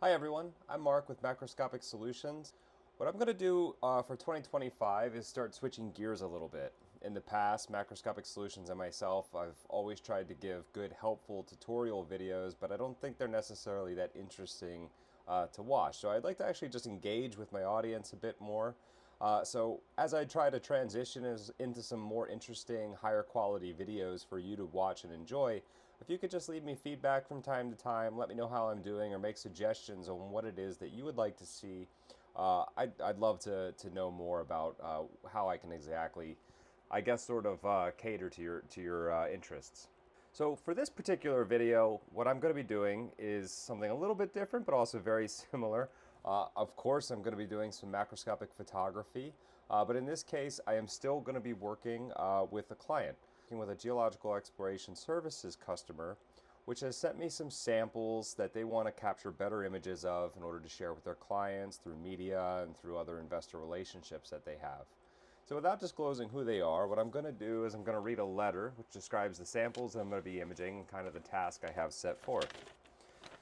Hi everyone, I'm Mark with Macroscopic Solutions. What I'm going to do for 2025 is start switching gears a little bit. In the past, Macroscopic Solutions and myself, I've always tried to give good, helpful tutorial videos, but I don't think they're necessarily that interesting to watch. So I'd like to actually just engage with my audience a bit more. So as I try to transition into some more interesting, higher quality videos for you to watch and enjoy, if you could just leave me feedback from time to time, let me know how I'm doing, or make suggestions on what it is that you would like to see. I'd love to know more about how I can exactly, I guess, sort of cater to your interests. So for this particular video, what I'm going to be doing is something a little bit different, but also very similar. Of course, I'm going to be doing some macroscopic photography, but in this case, I am still going to be working with a client, working with a geological exploration services customer, which has sent me some samples that they want to capture better images of in order to share with their clients through media and through other investor relationships that they have. So without disclosing who they are, what I'm going to do is I'm going to read a letter which describes the samples that I'm going to be imaging and kind of the task I have set forth.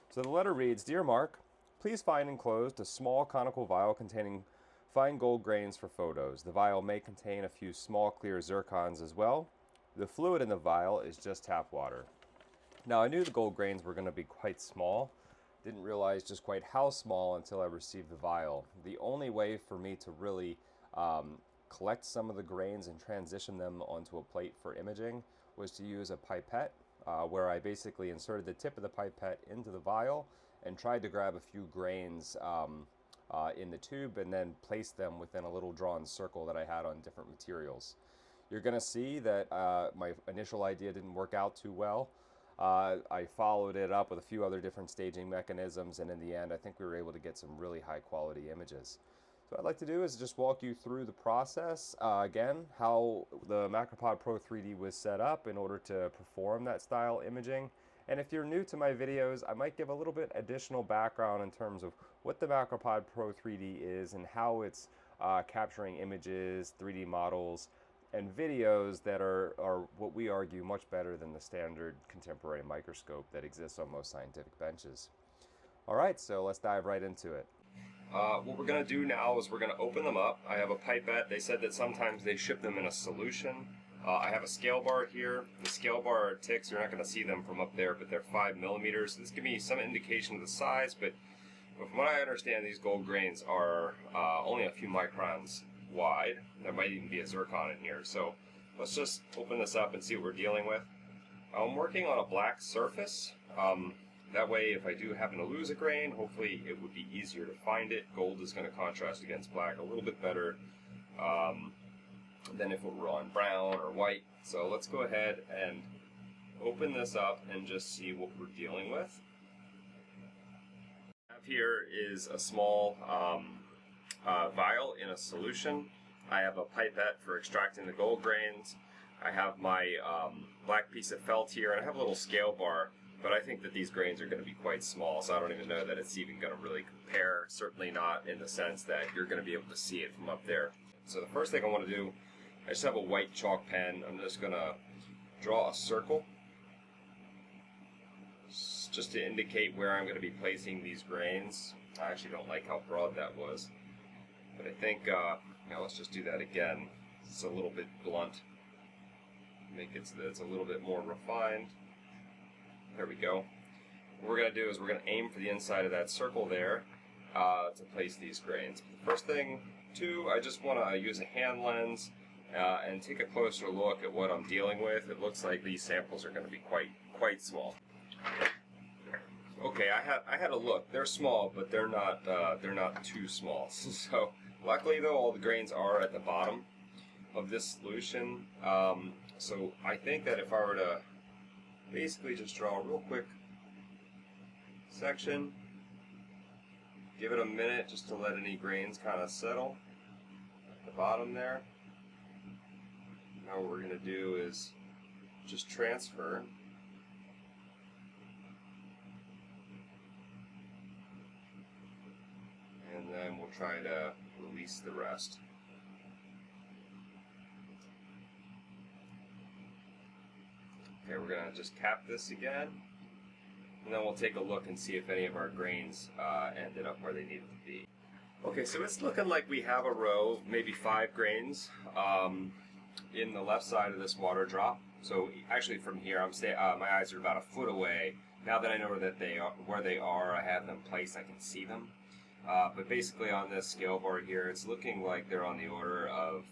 So the letter reads, "Dear Mark, please find enclosed a small conical vial containing fine gold grains for photos. The vial may contain a few small clear zircons as well. The fluid in the vial is just tap water." Now I knew the gold grains were going to be quite small. Didn't realize just quite how small until I received the vial. The only way for me to really collect some of the grains and transition them onto a plate for imaging was to use a pipette, where I basically inserted the tip of the pipette into the vial and tried to grab a few grains in the tube and then place them within a little drawn circle that I had on different materials. You're going to see that my initial idea didn't work out too well. I followed it up with a few other different staging mechanisms, and in the end I think we were able to get some really high quality images. So what I'd like to do is just walk you through the process, again, how the Macropod PRO 3D was set up in order to perform that style imaging. And if you're new to my videos, I might give a little bit additional background in terms of what the Macropod PRO 3D is and how it's capturing images, 3D models, and videos that are what we argue much better than the standard contemporary microscope that exists on most scientific benches. All right, so let's dive right into it. What we're going to do now is we're going to open them up. I have a pipette. They said that sometimes they ship them in a solution. I have a scale bar here. The scale bar ticks, you're not going to see them from up there, but they're 5 millimeters. So this gives me some indication of the size, but from what I understand, these gold grains are only a few microns wide. There might even be a zircon in here. So let's just open this up and see what we're dealing with. I'm working on a black surface. That way, if I do happen to lose a grain, hopefully it would be easier to find it. Gold is going to contrast against black a little bit better than if it were on brown or white. So let's go ahead and open this up and just see what we're dealing with. What I have here is a small vial in a solution. I have a pipette for extracting the gold grains. I have my black piece of felt here, and I have a little scale bar. But I think that these grains are going to be quite small, so I don't even know that it's even going to really compare. Certainly not in the sense that you're going to be able to see it from up there. So the first thing I want to do, I just have a white chalk pen. I'm just going to draw a circle just to indicate where I'm going to be placing these grains. I actually don't like how broad that was, but I think, let's just do that again. It's a little bit blunt. Make it so that it's a little bit more refined. There we go. What we're going to do is we're going to aim for the inside of that circle there to place these grains. The first thing, too, I just want to use a hand lens and take a closer look at what I'm dealing with. It looks like these samples are going to be quite small. Okay, I had a look. They're small, but they're not too small. So luckily, though, all the grains are at the bottom of this solution. So I think that if I were to basically just draw a real quick section, give it a minute just to let any grains kind of settle at the bottom there. Now what we're going to do is just transfer. And then we'll try to release the rest. Okay, we're going to just cap this again. and then we'll take a look and see if any of our grains ended up where they needed to be. Okay, so it's looking like we have a row, maybe 5 grains in the left side of this water drop. So actually from here, my eyes are about a foot away. Now that I know that where they are, I have them placed, I can see them. But basically on this scale board here, it's looking like they're on the order of,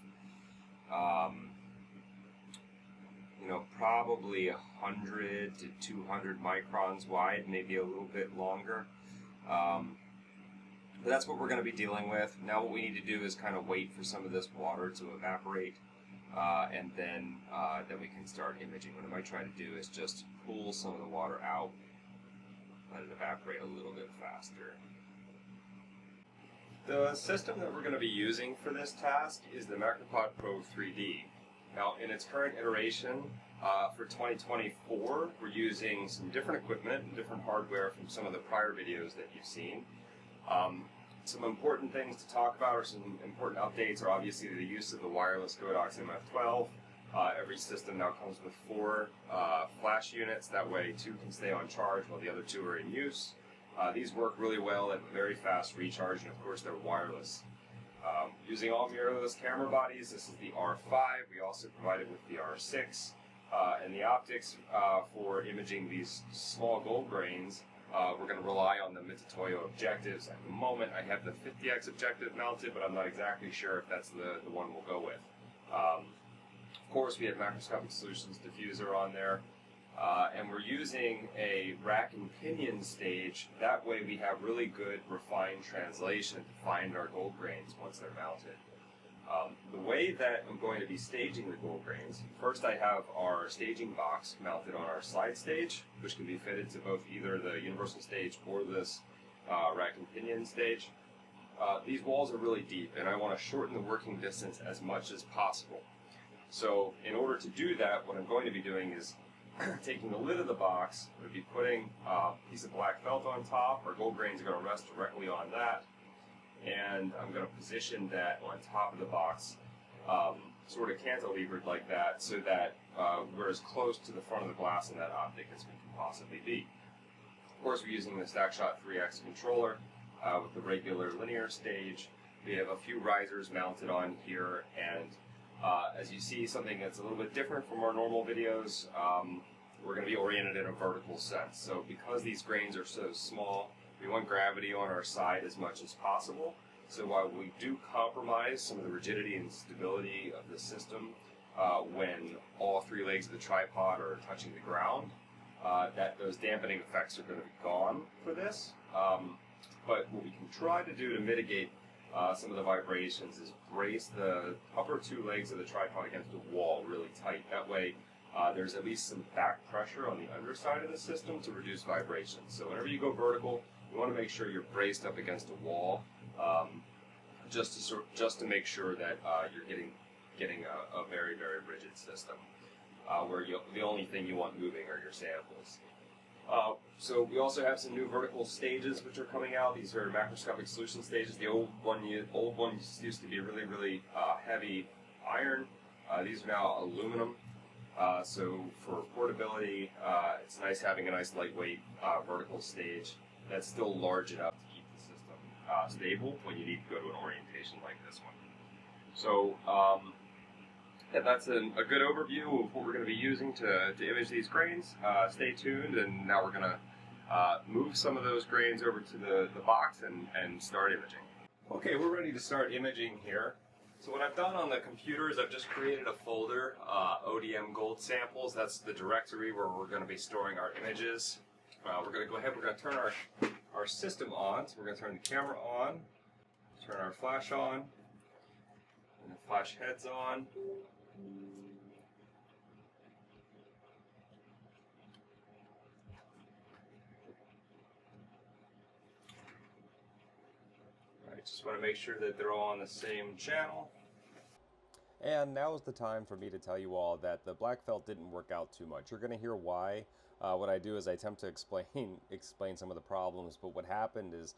probably 100 to 200 microns wide, maybe a little bit longer. But that's what we're going to be dealing with. Now what we need to do is kind of wait for some of this water to evaporate, and then we can start imaging. What I might try to do is just pull some of the water out, let it evaporate a little bit faster. The system that we're going to be using for this task is the Macropod PRO 3D. Now, in its current iteration, for 2024, we're using some different equipment and different hardware from some of the prior videos that you've seen. Some important things to talk about, or some important updates, are obviously the use of the wireless Godox MF12. Every system now comes with 4 flash units. That way 2 can stay on charge while the other 2 are in use. These work really well at very fast recharge, and of course they're wireless. Using all mirrorless camera bodies, this is the R5. We also provide it with the R6. And the optics for imaging these small gold grains, we're going to rely on the Mitutoyo objectives. At the moment, I have the 50x objective mounted, but I'm not exactly sure if that's the one we'll go with. Of course, we have Macroscopic Solutions diffuser on there. And we're using a rack and pinion stage. That way we have really good refined translation to find our gold grains once they're mounted. The way that I'm going to be staging the gold grains, first I have our staging box mounted on our slide stage, which can be fitted to both either the universal stage or this rack and pinion stage. These walls are really deep, and I want to shorten the working distance as much as possible. So in order to do that, what I'm going to be doing is taking the lid of the box, I'm going to be putting a piece of black felt on top. Our gold grains are going to rest directly on that. And I'm going to position that on top of the box, sort of cantilevered like that, so that we're as close to the front of the glass in that optic as we can possibly be. Of course, we're using the StackShot 3X controller with the regular linear stage. We have a few risers mounted on here, and as you see, something that's a little bit different from our normal videos, we're going to be oriented in a vertical sense. So because these grains are so small, we want gravity on our side as much as possible. So while we do compromise some of the rigidity and stability of the system when all 3 legs of the tripod are touching the ground, those dampening effects are going to be gone for this. But what we can try to do to mitigate some of the vibrations is brace the upper 2 legs of the tripod against the wall really tight. That way there's at least some back pressure on the underside of the system to reduce vibrations. So whenever you go vertical, you want to make sure you're braced up against a wall, just to make sure that you're getting a very, very rigid system, where the only thing you want moving are your samples. So we also have some new vertical stages which are coming out. These are macroscopic solution stages. The old ones used to be really, really heavy iron. These are now aluminum. So for portability, it's nice having a nice lightweight vertical stage that's still large enough to keep the system stable when you need to go to an orientation like this one. So that's a good overview of what we're going to be using to image these grains. Stay tuned, and now we're going to move some of those grains over to the box and start imaging. Okay, we're ready to start imaging here. So what I've done on the computer is I've just created a folder, ODM gold samples. That's the directory where we're going to be storing our images. We're going to go ahead, we're going to turn our system on. So we're going to turn the camera on, turn our flash on, and the flash heads on. Alright, just want to make sure that they're all on the same channel. And now is the time for me to tell you all that the black felt didn't work out too much. You're going to hear why. What I do is I attempt to explain some of the problems, but what happened is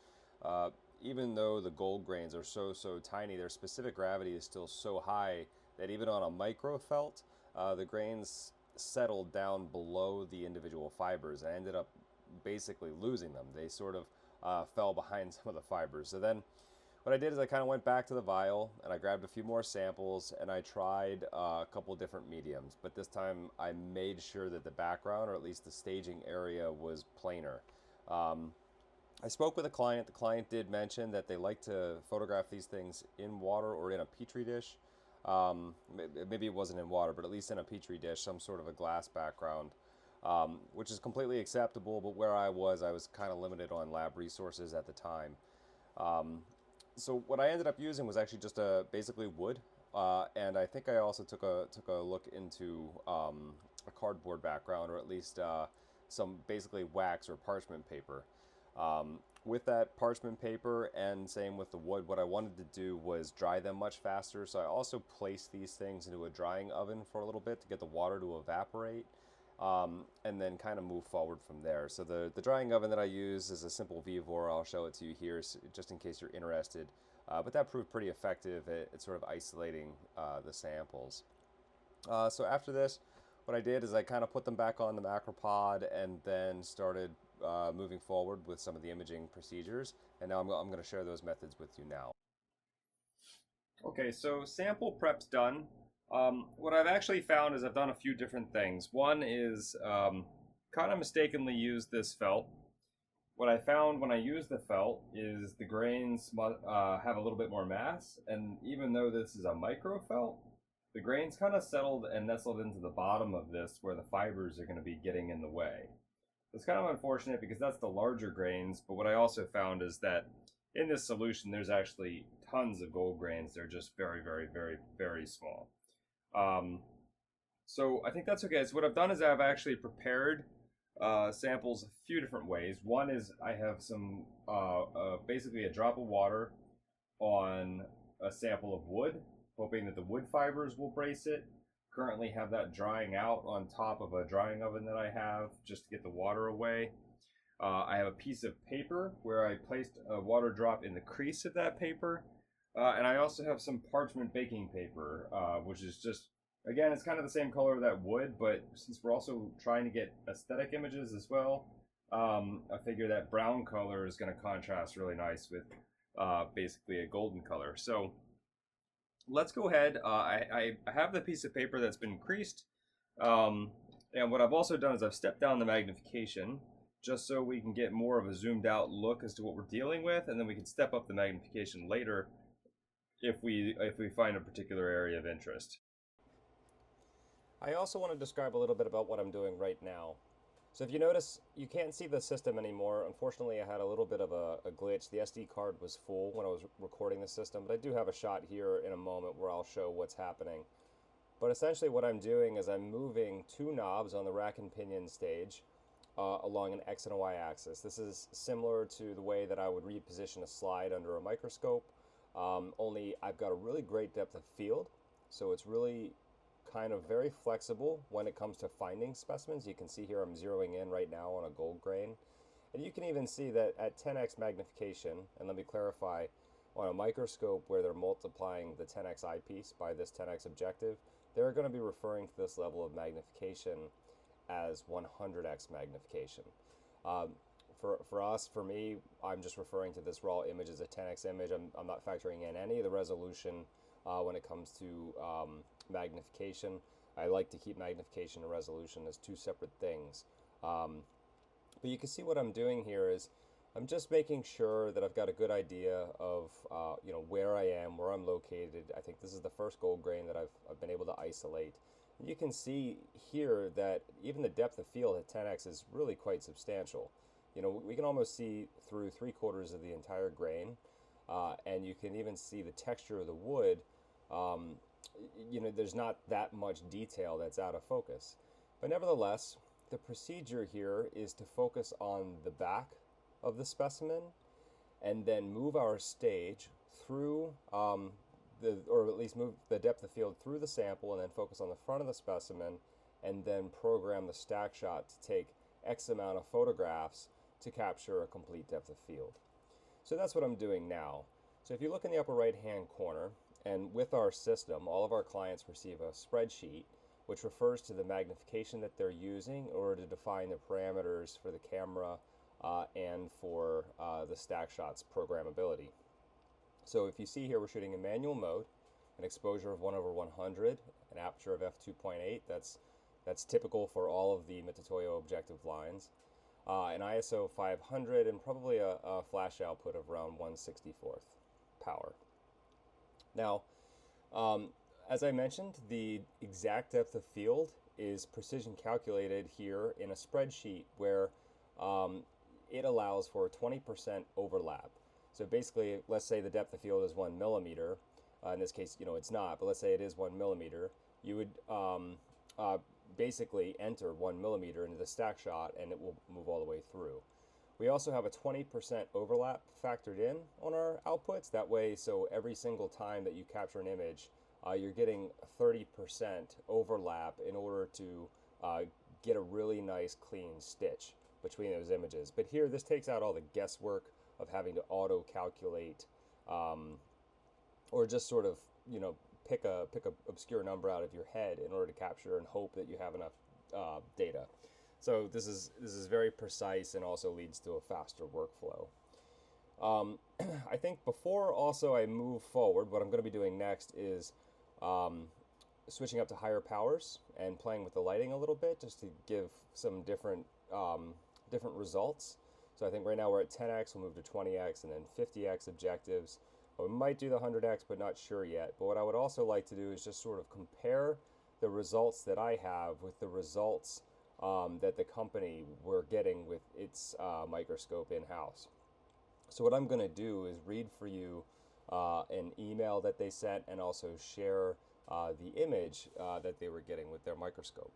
even though the gold grains are so tiny, their specific gravity is still so high that even on a micro felt, the grains settled down below the individual fibers. I ended up basically losing them. They sort of fell behind some of the fibers. So then what I did is I kind of went back to the vial and I grabbed a few more samples and I tried a couple different mediums, but this time I made sure that the background, or at least the staging area, was planar. I spoke with a client. The client did mention that they like to photograph these things in water or in a petri dish. Maybe it wasn't in water, but at least in a petri dish, some sort of a glass background, which is completely acceptable, but where I was kind of limited on lab resources at the time. So what I ended up using was actually just basically wood, and I think I also took a look into a cardboard background, or at least some basically wax or parchment paper. With that parchment paper, and same with the wood, what I wanted to do was dry them much faster. So I also placed these things into a drying oven for a little bit to get the water to evaporate, and then kind of move forward from there. So the drying oven that I use is a simple Vevor. I'll show it to you here just in case you're interested. But that proved pretty effective at sort of isolating the samples. So after this, what I did is I kind of put them back on the Macropod and then started moving forward with some of the imaging procedures. And now I'm going to share those methods with you now. Okay, so sample prep's done. What I've actually found is I've done a few different things. One is kind of mistakenly used this felt. What I found when I used the felt is the grains have a little bit more mass, and even though this is a micro felt, the grains kind of settled and nestled into the bottom of this where the fibers are going to be getting in the way. It's kind of unfortunate because that's the larger grains, but what I also found is that in this solution there's actually tons of gold grains. They're just very, very, very, very small. So I think that's okay. So what I've done is I've actually prepared samples a few different ways. One is I have some basically a drop of water on a sample of wood, hoping that the wood fibers will brace it. Currently have that drying out on top of a drying oven that I have just to get the water away. I have a piece of paper where I placed a water drop in the crease of that paper. And I also have some parchment baking paper, which is just, again, it's kind of the same color of that wood, but since we're also trying to get aesthetic images as well, I figure that brown color is going to contrast really nice with basically a golden color. So let's go ahead. I have the piece of paper that's been creased, and what I've also done is I've stepped down the magnification just so we can get more of a zoomed out look as to what we're dealing with, and then we can step up the magnification later if we find a particular area of interest. I also want to describe a little bit about what I'm doing right now. So if you notice, you can't see the system anymore. Unfortunately, I had a little bit of a glitch. The SD card was full when I was recording the system, but I do have a shot here in a moment where I'll show what's happening. But essentially what I'm doing is I'm moving two knobs on the rack and pinion stage along an X and a Y axis. This is similar to the way that I would reposition a slide under a microscope, only I've got a really great depth of field, so it's really kind of very flexible when it comes to finding specimens. You can see here I'm zeroing in right now on a gold grain, and you can even see that at 10x magnification, and let me clarify, on a microscope where they're multiplying the 10x eyepiece by this 10x objective, they're going to be referring to this level of magnification as 100x magnification. For me, I'm just referring to this raw image as a 10x image. I'm not factoring in any of the resolution when it comes to magnification. I like to keep magnification and resolution as two separate things. But you can see what I'm doing here is I'm just making sure that I've got a good idea of where I am, where I'm located. I think this is the first gold grain that I've been able to isolate. And you can see here that even the depth of field at 10x is really quite substantial. We can almost see through 3/4 of the entire grain, and you can even see the texture of the wood. There's not that much detail that's out of focus. But nevertheless, the procedure here is to focus on the back of the specimen and then move our stage through or at least move the depth of field through the sample and then focus on the front of the specimen and then program the stack shot to take X amount of photographs to capture a complete depth of field. So that's what I'm doing now. So if you look in the upper right hand corner, and with our system, all of our clients receive a spreadsheet which refers to the magnification that they're using in order to define the parameters for the camera and for the stack shot's programmability. So if you see here, we're shooting in manual mode, an exposure of 1/100, an aperture of f2.8. That's typical for all of the Mitutoyo objective lines. An ISO 500 and probably a flash output of around 1/64 power. Now, as I mentioned, the exact depth of field is precision calculated here in a spreadsheet where it allows for a 20% overlap. So basically, let's say the depth of field is 1 millimeter. In this case, it's not, but let's say it is 1 millimeter. You would basically enter 1 millimeter into the stack shot and it will move all the way through. We also have a 20% overlap factored in on our outputs. That way, so every single time that you capture an image, you're getting 30% overlap in order to get a really nice clean stitch between those images. But here, this takes out all the guesswork of having to auto-calculate or just sort of, pick a obscure number out of your head in order to capture and hope that you have enough data. So this is very precise and also leads to a faster workflow. I think before also I move forward, what I'm going to be doing next is switching up to higher powers and playing with the lighting a little bit just to give some different results. So I think right now we're at 10x, we'll move to 20x and then 50x objectives. We might do the 100x, but not sure yet. But what I would also like to do is just sort of compare the results that I have with the results that the company were getting with its microscope in-house. So what I'm going to do is read for you an email that they sent and also share the image that they were getting with their microscope.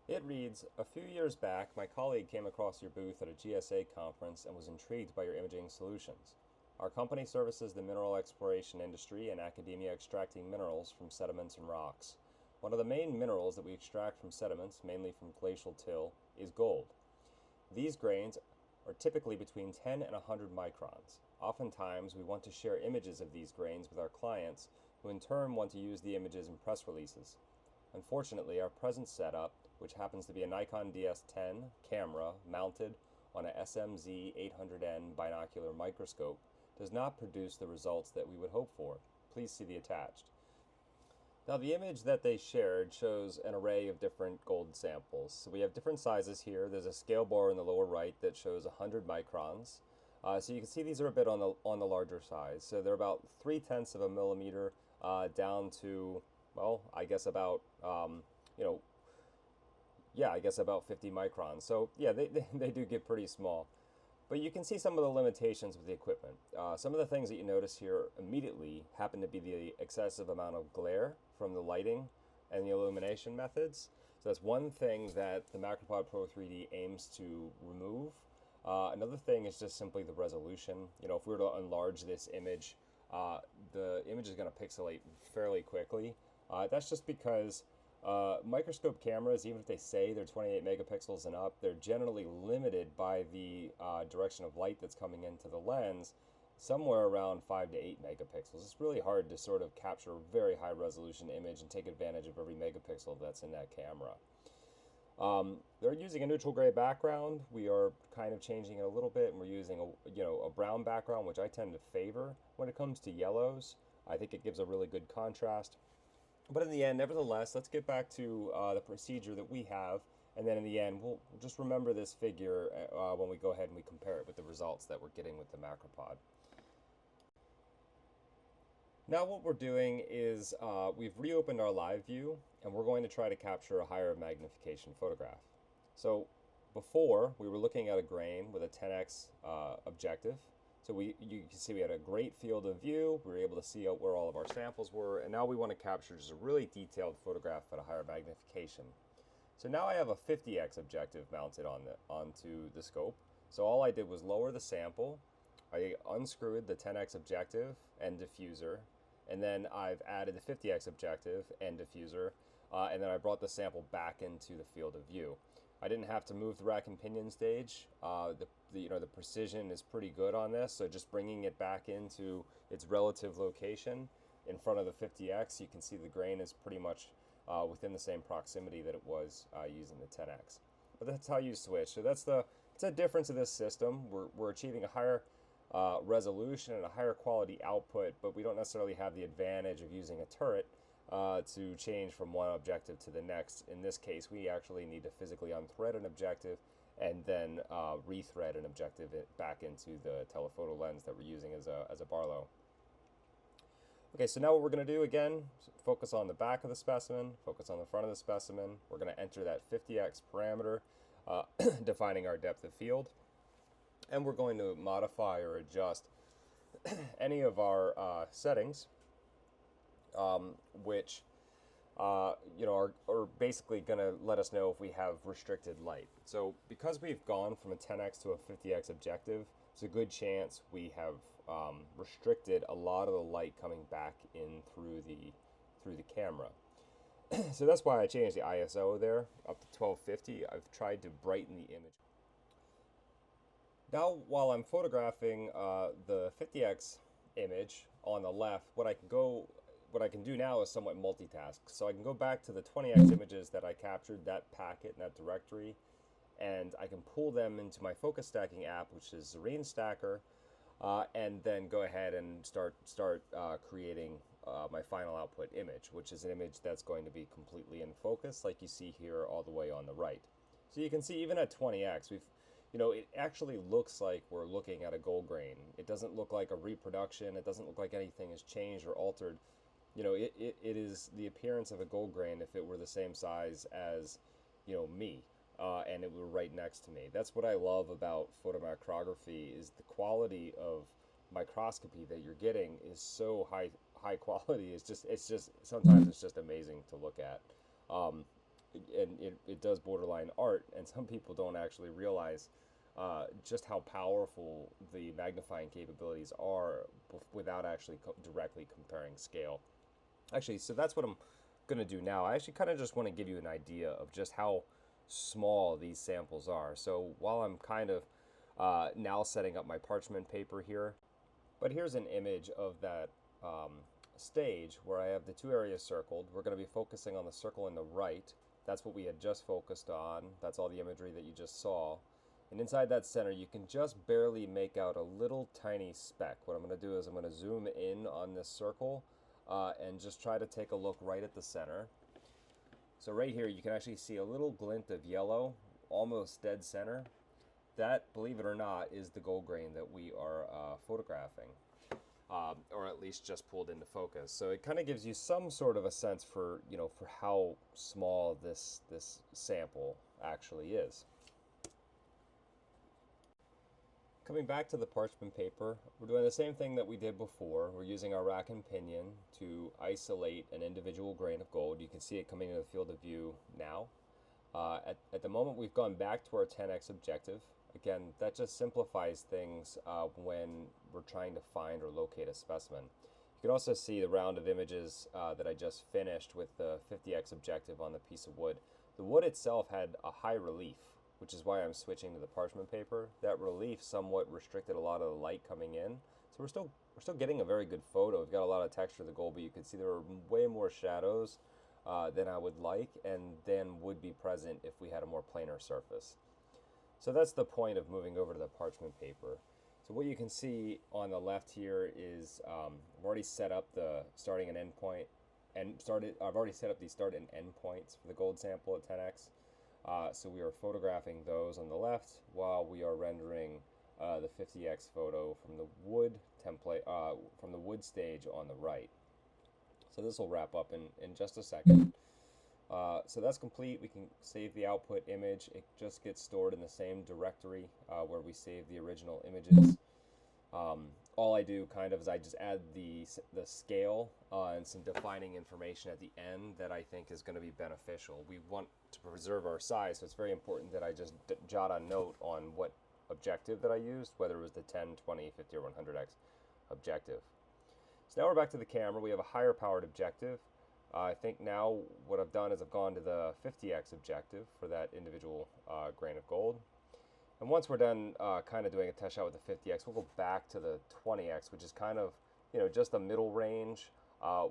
It reads, "A few years back, my colleague came across your booth at a GSA conference and was intrigued by your imaging solutions. Our company services the mineral exploration industry and academia extracting minerals from sediments and rocks. One of the main minerals that we extract from sediments, mainly from glacial till, is gold. These grains are typically between 10 and 100 microns. Oftentimes, we want to share images of these grains with our clients, who in turn want to use the images in press releases. Unfortunately, our present setup, which happens to be a Nikon DS10 camera mounted on a SMZ 800N binocular microscope, does not produce the results that we would hope for. Please see the attached." Now, the image that they shared shows an array of different gold samples. So we have different sizes here. There's a scale bar in the lower right that shows 100 microns. So you can see these are a bit on the larger size. So they're about 3/10 of a millimeter down to, well, I guess about about 50 microns. So yeah, they do get pretty small. But you can see some of the limitations with the equipment. Some of the things that you notice here immediately happen to be the excessive amount of glare from the lighting and the illumination methods. So that's one thing that the Macropod PRO 3D aims to remove. Another thing is just simply the resolution. If we were to enlarge this image, the image is going to pixelate fairly quickly. That's just because microscope cameras, even if they say they're 28 megapixels and up, they're generally limited by the direction of light that's coming into the lens, somewhere around 5 to 8 megapixels. It's really hard to sort of capture a very high resolution image and take advantage of every megapixel that's in that camera. They're using a neutral gray background. We are kind of changing it a little bit, and we're using a brown background, which I tend to favor when it comes to yellows. I think it gives a really good contrast. But in the end, nevertheless, let's get back to the procedure that we have, and then in the end, we'll just remember this figure when we go ahead and we compare it with the results that we're getting with the Macropod. Now what we're doing is we've reopened our live view, and we're going to try to capture a higher magnification photograph. So before, we were looking at a grain with a 10x objective. So you can see we had a great field of view. We were able to see out where all of our samples were, and now we want to capture just a really detailed photograph at a higher magnification. So now I have a 50x objective mounted onto the scope. So all I did was lower the sample. I unscrewed the 10x objective and diffuser, and then I've added the 50x objective and diffuser, and then I brought the sample back into the field of view. I didn't have to move the rack and pinion stage. The precision is pretty good on this, so just bringing it back into its relative location in front of the 50x, you can see the grain is pretty much within the same proximity that it was using the 10x. But that's how you switch. So it's a difference of this system. We're achieving a higher resolution and a higher quality output, but we don't necessarily have the advantage of using a turret to change from one objective to the next. In this case, we actually need to physically unthread an objective and then rethread an objective back into the telephoto lens that we're using as a Barlow. Okay, so now what we're going to do again, focus on the back of the specimen, focus on the front of the specimen. We're going to enter that 50x parameter, defining our depth of field, and we're going to modify or adjust any of our settings, which are basically going to let us know if we have restricted light. So because we've gone from a 10x to a 50x objective, it's a good chance we have restricted a lot of the light coming back in through the camera. So that's why I changed the ISO there up to 1250. I've tried to brighten the image. Now, while I'm photographing the 50x image on the left, what I can do now is somewhat multitask. So I can go back to the 20x images that I captured, that packet and that directory, and I can pull them into my focus stacking app, which is Serene Stacker, and then go ahead and start creating my final output image, which is an image that's going to be completely in focus, like you see here all the way on the right. So you can see even at 20x, it actually looks like we're looking at a gold grain. It doesn't look like a reproduction. It doesn't look like anything has changed or altered. It is the appearance of a gold grain if it were the same size as, me, and it were right next to me. That's what I love about photomicrography, is the quality of microscopy that you're getting is so high quality. It's just sometimes it's just amazing to look at. And it does borderline art, and some people don't actually realize just how powerful the magnifying capabilities are without actually directly comparing scale. Actually, so that's what I'm going to do now. I actually kind of just want to give you an idea of just how small these samples are. So while I'm kind of now setting up my parchment paper here, but here's an image of that stage where I have the two areas circled. We're going to be focusing on the circle in the right. That's what we had just focused on. That's all the imagery that you just saw. And inside that center, you can just barely make out a little tiny speck. What I'm going to do is I'm going to zoom in on this circle and just try to take a look right at the center. So right here, you can actually see a little glint of yellow, almost dead center. That, believe it or not, is the gold grain that we are photographing. Or at least just pulled into focus. So it kind of gives you some sort of a sense for, for how small this sample actually is. Coming back to the parchment paper, we're doing the same thing that we did before. We're using our rack and pinion to isolate an individual grain of gold. You can see it coming into the field of view now. At the moment, we've gone back to our 10x objective. Again, that just simplifies things when we're trying to find or locate a specimen. You can also see the round of images that I just finished with the 50x objective on the piece of wood. The wood itself had a high relief, which is why I'm switching to the parchment paper. That relief somewhat restricted a lot of the light coming in. So we're still getting a very good photo. We've got a lot of texture of the gold, but you can see there are way more shadows than I would like and than would be present if we had a more planar surface. So that's the point of moving over to the parchment paper. So what you can see on the left here is I've already set up the starting and end point, I've already set up the start and end points for the gold sample at 10x. So we are photographing those on the left while we are rendering the 50x photo from the wood template, from the wood stage on the right. So this will wrap up in just a second. So that's complete. We can save the output image. It just gets stored in the same directory where we save the original images. All I do is I just add the scale and some defining information at the end that I think is going to be beneficial. We want to preserve our size, so it's very important that I just jot a note on what objective that I used, whether it was the 10, 20, 50, or 100x objective. So now we're back to the camera. We have a higher powered objective. I think now what I've done is I've gone to the 50x objective for that individual grain of gold. And once we're done kind of doing a test shot with the 50x, we'll go back to the 20x, which is kind of, just the middle range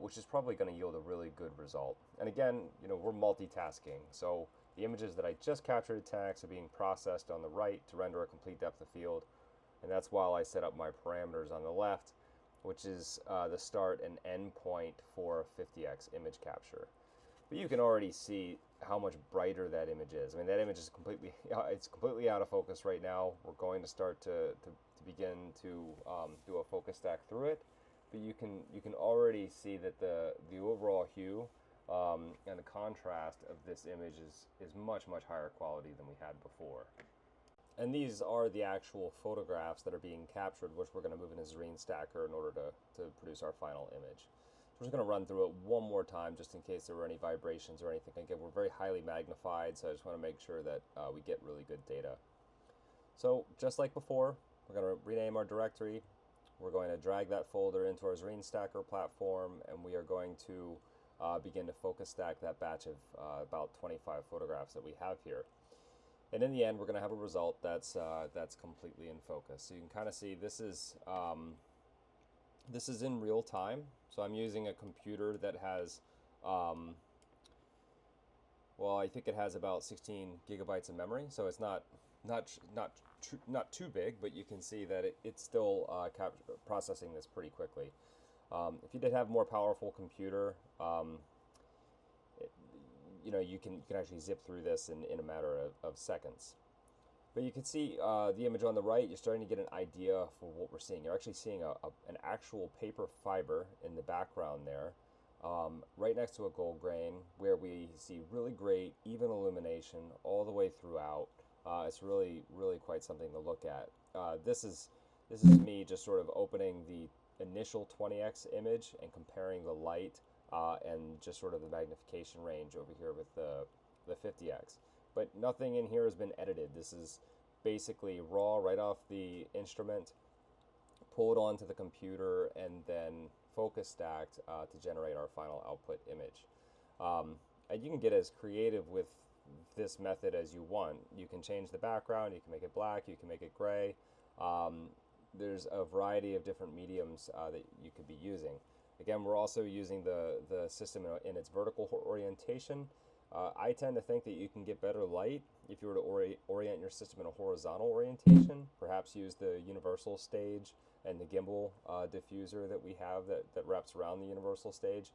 which is probably going to yield a really good result. And again, we're multitasking, so the images that I just captured at 10x are being processed on the right to render a complete depth of field, and that's while I set up my parameters on the left, which is the start and end point for 50x image capture. But you can already see how much brighter that image is. I mean, that image is it's completely out of focus right now. We're going to start to begin to do a focus stack through it. But you can already see that the overall hue and the contrast of this image is much higher quality than we had before. And these are the actual photographs that are being captured, which we're going to move in a Zareen stacker in order to produce our final image. So we're just going to run through it one more time just in case there were any vibrations or anything. Again, we're very highly magnified, so I just want to make sure that we get really good data. So just like before, we're going to rename our directory. We're going to drag that folder into our Zareen stacker platform, and we are going to begin to focus stack that batch of about 25 photographs that we have here. And in the end, we're going to have a result that's completely in focus. So you can kind of see this is in real time. So I'm using a computer that has, well, I think it has about 16 gigabytes of memory. So it's not too big, but you can see that it's still processing this pretty quickly. If you did have a more powerful computer, you can actually zip through this in a matter of seconds. But you can see the image on the right, you're starting to get an idea for what we're seeing. You're actually seeing an actual paper fiber in the background there, right next to a gold grain, where we see really great even illumination all the way throughout. It's really quite something to look at. This is me just sort of opening the initial 20x image and comparing the light and just sort of the magnification range over here with the 50x. But nothing in here has been edited. This is basically raw right off the instrument, pulled onto the computer, and then focus stacked to generate our final output image. And you can get as creative with this method as you want. You can change the background, you can make it black, you can make it gray. There's a variety of different mediums that you could be using. Again, we're also using the system in its vertical orientation. I tend to think that you can get better light if you were to orient your system in a horizontal orientation. Perhaps use the universal stage and the gimbal diffuser that we have that wraps around the universal stage.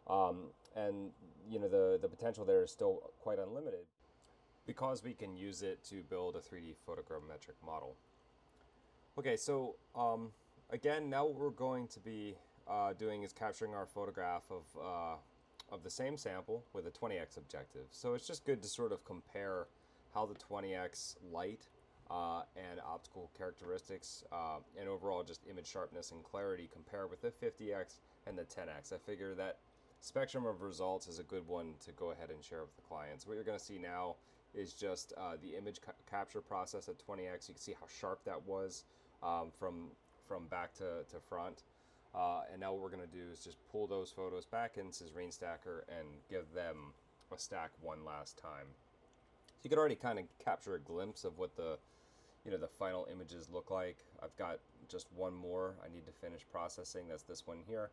And the potential there is still quite unlimited because we can use it to build a 3D photogrammetric model. Okay, so again, now what we're going to be doing is capturing our photograph of the same sample with a 20x objective. So it's just good to sort of compare how the 20x light and optical characteristics and overall just image sharpness and clarity compare with the 50x and the 10x. I figure that spectrum of results is a good one to go ahead and share with the clients. What you're going to see now is just the image capture process at 20x. You can see how sharp that was from back to front. And now what we're going to do is just pull those photos back into Zareen Stacker and give them a stack one last time. So you can already kind of capture a glimpse of what the final images look like. I've got just one more I need to finish processing. That's this one here.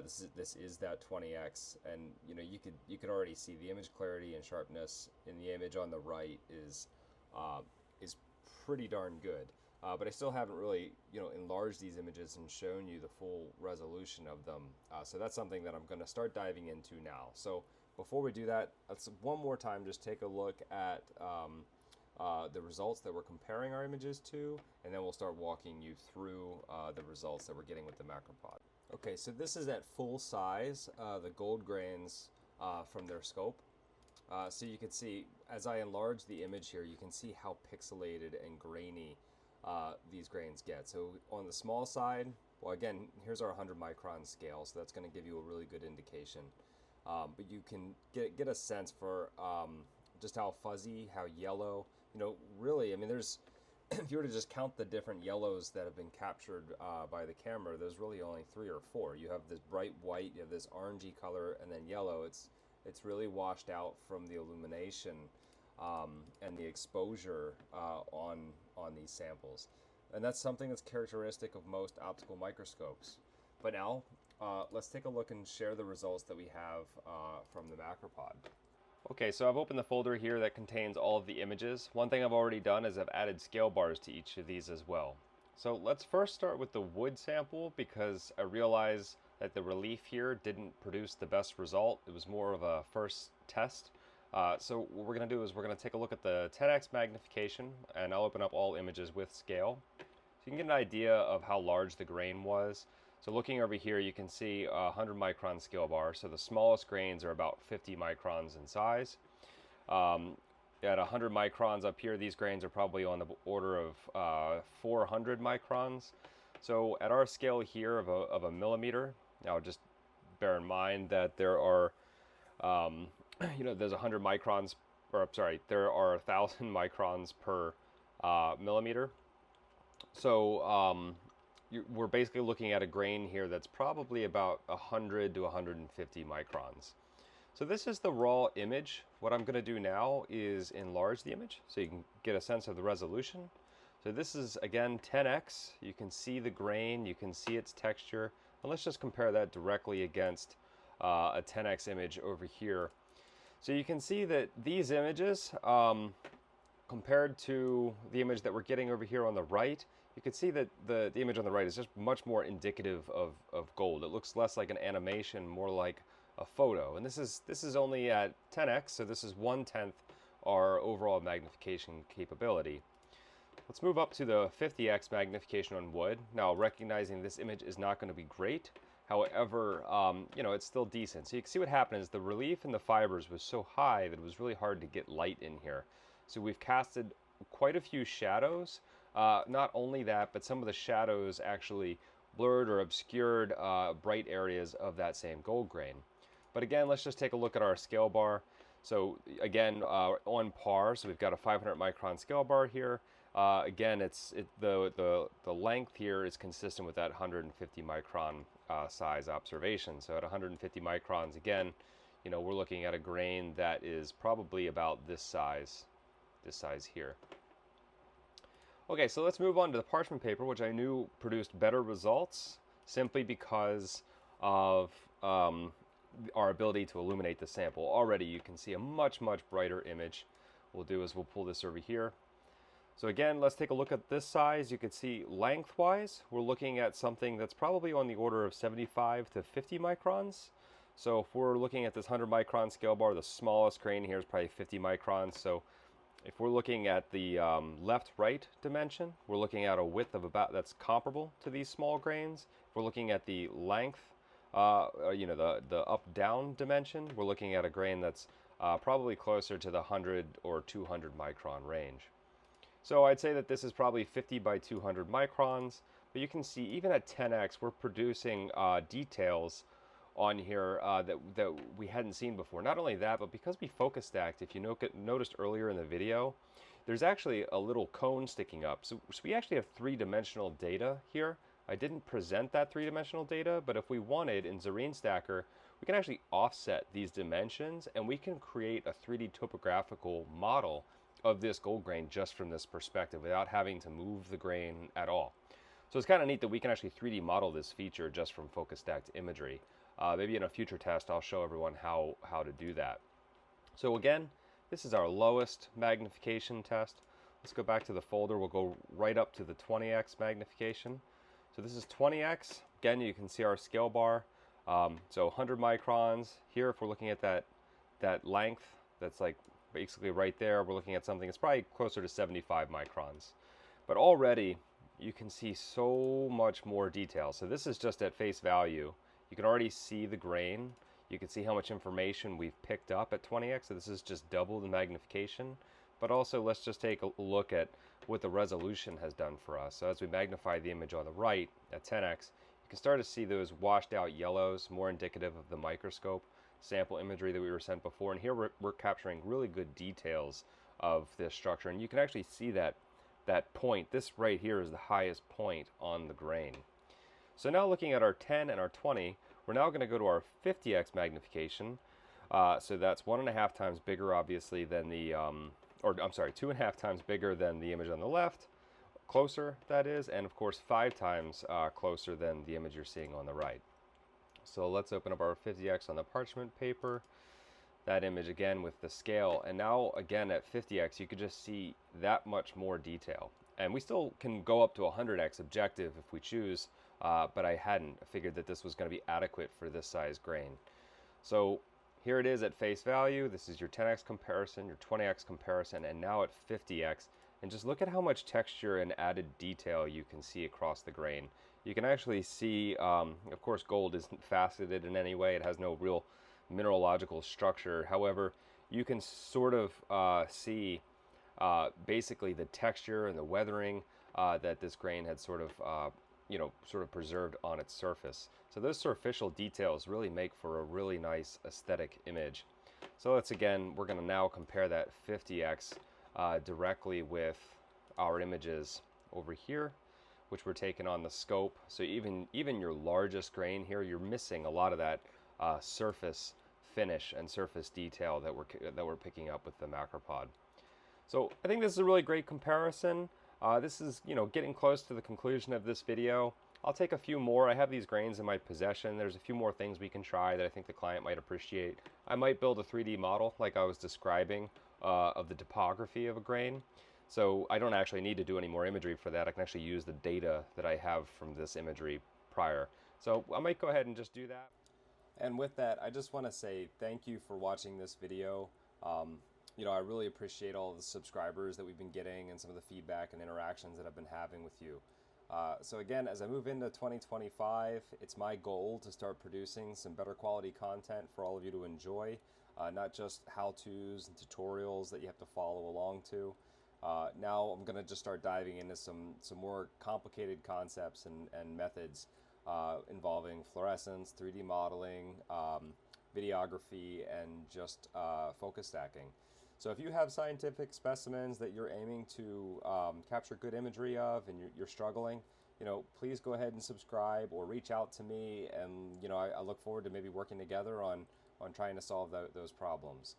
This is that 20x, and you could already see the image clarity and sharpness in the image on the right is pretty darn good. But I still haven't really, enlarged these images and shown you the full resolution of them. So that's something that I'm going to start diving into now. So before we do that, let's one more time just take a look at the results that we're comparing our images to, and then we'll start walking you through the results that we're getting with the Macropod. Okay, so this is at full size, the gold grains from their scope. So you can see, as I enlarge the image here, you can see how pixelated and grainy these grains get. So on the small side, well, again, here's our 100 micron scale, so that's going to give you a really good indication. But you can get a sense for just how fuzzy, how yellow. Really, I mean, there's if you were to just count the different yellows that have been captured by the camera, there's really only 3 or 4. You have this bright white, you have this orangey color, and then yellow. It's really washed out from the illumination and the exposure on these samples. And that's something that's characteristic of most optical microscopes. But now let's take a look and share the results that we have from the Macropod. Okay, so I've opened the folder here that contains all of the images. One thing I've already done is I've added scale bars to each of these as well. So let's first start with the wood sample because I realized that the relief here didn't produce the best result. It was more of a first test. So what we're going to do is we're going to take a look at the 10x magnification, and I'll open up all images with scale. So you can get an idea of how large the grain was. So looking over here, you can see a 100 micron scale bar. So the smallest grains are about 50 microns in size. At 100 microns up here, these grains are probably on the order of 400 microns. So at our scale here of a millimeter, now just bear in mind that there are, there's 100 microns, or I'm sorry, there are 1,000 microns per millimeter. So we're basically looking at a grain here that's probably about 100 to 150 microns. So this is the raw image. What I'm going to do now is enlarge the image so you can get a sense of the resolution. So this is, again, 10x. You can see the grain, you can see its texture. And let's just compare that directly against a 10x image over here. So you can see that these images, compared to the image that we're getting over here on the right, you can see that the image on the right is just much more indicative of gold. It looks less like an animation, more like a photo. And this is only at 10x, so this is 1/10 our overall magnification capability. Let's move up to the 50x magnification on wood. Now, recognizing this image is not going to be great. However, it's still decent. So you can see what happened is the relief in the fibers was so high that it was really hard to get light in here. So we've casted quite a few shadows. Not only that, but some of the shadows actually blurred or obscured bright areas of that same gold grain. But again, let's just take a look at our scale bar. So again, on par, so we've got a 500 micron scale bar here. Again, the length here is consistent with that 150 micron size observation. So at 150 microns, again, we're looking at a grain that is probably about this size here. Okay, so let's move on to the parchment paper, which I knew produced better results simply because of our ability to illuminate the sample. Already you can see a much, much brighter image. What we'll do is we'll pull this over here. So again, let's take a look at this size. You can see lengthwise, we're looking at something that's probably on the order of 75 to 50 microns. So if we're looking at this 100 micron scale bar, the smallest grain here is probably 50 microns. So if we're looking at the left-right dimension, we're looking at a width of about that's comparable to these small grains. If we're looking at the length, the up-down dimension, we're looking at a grain that's probably closer to the 100 or 200 micron range. So I'd say that this is probably 50 by 200 microns, but you can see even at 10x, we're producing details on here that we hadn't seen before. Not only that, but because we focus stacked, if you noticed earlier in the video, there's actually a little cone sticking up. So we actually have three-dimensional data here. I didn't present that three-dimensional data, but if we wanted in Zareen Stacker, we can actually offset these dimensions and we can create a 3D topographical model of this gold grain just from this perspective without having to move the grain at all. So it's kind of neat that we can actually 3D model this feature just from focus stacked imagery. Maybe in a future test, I'll show everyone how to do that. So again, this is our lowest magnification test. Let's go back to the folder. We'll go right up to the 20x magnification. So this is 20x. Again, you can see our scale bar. So 100 microns. Here, if we're looking at that length, that's like basically right there, we're looking at something that's probably closer to 75 microns. But already, you can see so much more detail. So this is just at face value. You can already see the grain. You can see how much information we've picked up at 20x. So this is just double the magnification. But also, let's just take a look at what the resolution has done for us. So as we magnify the image on the right at 10x, you can start to see those washed out yellows, more indicative of the microscope sample imagery that we were sent before. And here we're capturing really good details of this structure. And you can actually see that point. This right here is the highest point on the grain. So now looking at our 10 and our 20, we're now going to go to our 50x magnification. So that's 1.5 times bigger, obviously, than the, 2.5 times bigger than the image on the left, closer, that is, and of course 5 times closer than the image you're seeing on the right. So let's open up our 50x on the parchment paper. That image again with the scale, and now again at 50x you could just see that much more detail. And we still can go up to 100x objective if we choose, but I hadn't. I figured that this was going to be adequate for this size grain. So here it is at face value. This is your 10x comparison, your 20x comparison, and now at 50x. And just look at how much texture and added detail you can see across the grain. You can actually see, of course, gold isn't faceted in any way. It has no real mineralogical structure. However, you can sort of see basically the texture and the weathering that this grain had sort of preserved on its surface. So those superficial details really make for a really nice aesthetic image. So we're going to now compare that 50x directly with our images over here, which were taken on the scope. So even your largest grain here, you're missing a lot of that surface finish and surface detail that we're picking up with the Macropod. So I think this is a really great comparison. This is getting close to the conclusion of this video. I'll take a few more. I have these grains in my possession. There's a few more things we can try that I think the client might appreciate. I might build a 3D model like I was describing of the topography of a grain. So I don't actually need to do any more imagery for that. I can actually use the data that I have from this imagery prior. So I might go ahead and just do that. And with that, I just want to say thank you for watching this video. I really appreciate all the subscribers that we've been getting and some of the feedback and interactions that I've been having with you. So again, as I move into 2025, it's my goal to start producing some better quality content for all of you to enjoy, not just how-tos and tutorials that you have to follow along to. Now I'm going to just start diving into some more complicated concepts and methods involving fluorescence, 3D modeling, videography, and just focus stacking. So if you have scientific specimens that you're aiming to capture good imagery of and you're struggling, please go ahead and subscribe or reach out to me, and I look forward to maybe working together on trying to solve those problems.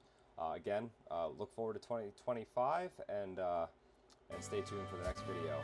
Again, look forward to 2025 and stay tuned for the next video.